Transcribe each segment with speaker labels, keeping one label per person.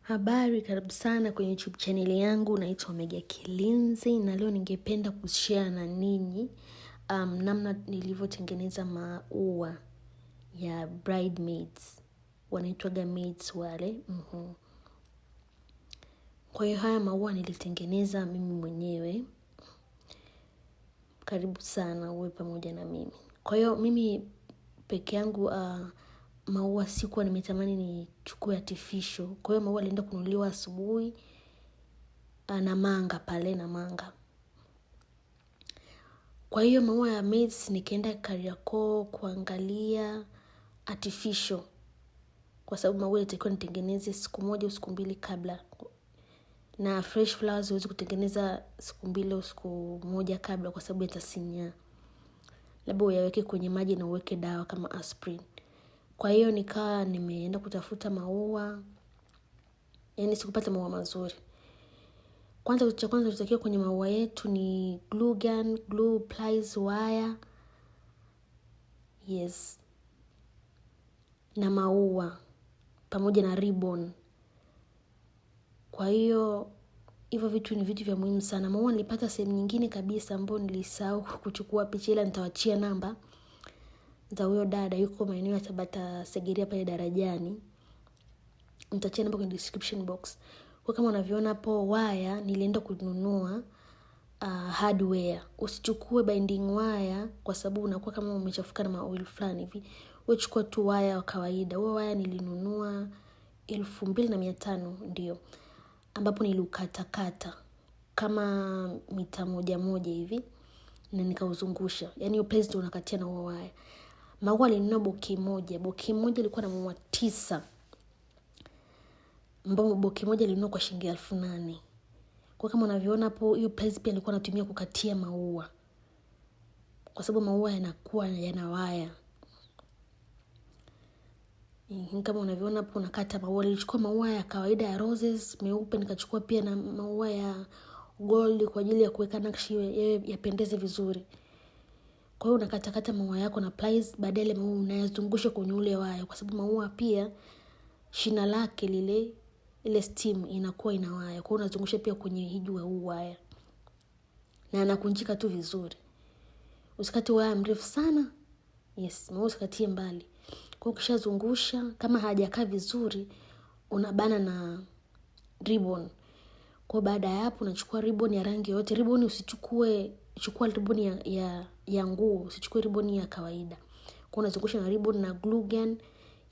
Speaker 1: Habari, karibu sana kwenye YouTube channel yangu, naitwa Mega Kilinzi, na leo ningependa kushare na ninyi namna nilivyotengeneza maua ya bridesmaids. Wanaitwaga maids wale. Kwa hiyo haya maua nilitengeneza mimi mwenyewe. Karibu sana uwe pamoja na mimi. Kwa hiyo mimi peke yangu maua sikuwa nimetamani nichukue artificial. Kwa hiyo maua alienda kununuliwa asubuhi na manga pale na manga. Kwa hiyo maua ya maids nikaenda Kariakoo kuangalia artificial. Kwa sababu maua yatakiwa nitengeneze siku moja au siku mbili kabla. Na fresh flowers huwezi kutengeneza siku mbili au siku moja kabla kwa sababu yatasinyaa. Labda uyaweke kwenye maji na uweke dawa kama aspirin. Kwa hiyo nikawa nimeenda kutafuta maua. Yaani sikupata maua mazuri. Kwanza tutakiwa kwenye maua yetu ni glue gun, glue, pliers, wire. Yes. Na maua pamoja na ribbon. Kwa hiyo hivyo vitu ni vitu vya muhimu sana. Maua nilipata sehemu nyingine kabisa ambayo nilisahau kuchukua picha, ila nitawachia namba za huyo dada, yuko maeneo ya Tabata Segerea pale darajani. Nitachia namba kwenye description box. Kwa kama unavyoona hapo wire nilienda kununua hardware. Usichukue binding wire kwa sababu unakuwa kama umechafuka na oil fulani hivi. Wewe chukua tu wire wa kawaida. Huo wire nilinunua 2500 ndio. Ambapo niliukatakata kama mita moja hivi na nikauzungusha. Yaani hiyo paste unakatia na huo wire. Maua nilinunua bouquet moja. Bouquet moja ilikuwa na maua 9. Ambapo bouquet moja nilinunua kwa shilingi 8,000. Kwa kama unavyoona hapo hiyo paste pia nilikuwa natumia kukatia maua. Kwa sababu maua yanakuwa yana waya. Kama unavyoona hapo nakata maua. Nilichukua maua ya kawaida ya roses meupe, nikachukua pia na maua ya gold kwa ajili ya kuweka nakshi yapendeze vizuri. Kwa hiyo unakatakata maua yako na pliers, baadaye maua unayazungusha kwenye ule waya kwa sababu maua pia shina lake ile stem inakuwa ina waya. Kwa hiyo unazungusha pia kwenye hiju ya huu waya. Na anakunjika tu vizuri. Usikate waya mrefu sana. Yes, maua usikatie mbali. Kwa ukishazungusha kama hajakaa vizuri unabana na ribbon. Kwa baada ya hapo unachukua ribbon ya rangi yote. Ribbon chukua ribbon ya nguo, usichukue ribbon ya kawaida. Kwa unazungusha na ribbon na glue gun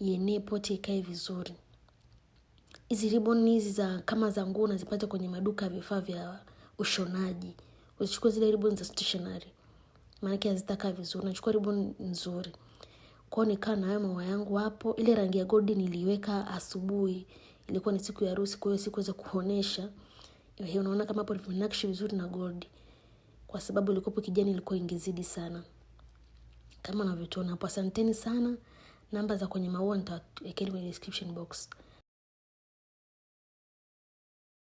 Speaker 1: yenyewe pote ikae vizuri. Hizi ribbon hizi kama za nguo unazipata kwenye maduka ya vifaa vya ushonaji. Usichukue zile ribbon za stationery. Maana hazitakaa vizuri. Unachukua ribbon nzuri. Kwa hiyo nikaa na hayo maua yangu hapo. Ile rangi ya gold niliweka asubuhi. Ilikuwa ni siku ya harusi, kwa hiyo sikuweza kuonesha. Hiyo unaona kama hapo nimenakshi vizuri na gold. Kwa sababu ilikuwa kijani ilikuwa ingezidi sana. Kama unavyotuona hapo, asanteni sana. Namba za kwenye maua nitawekea kwenye description box.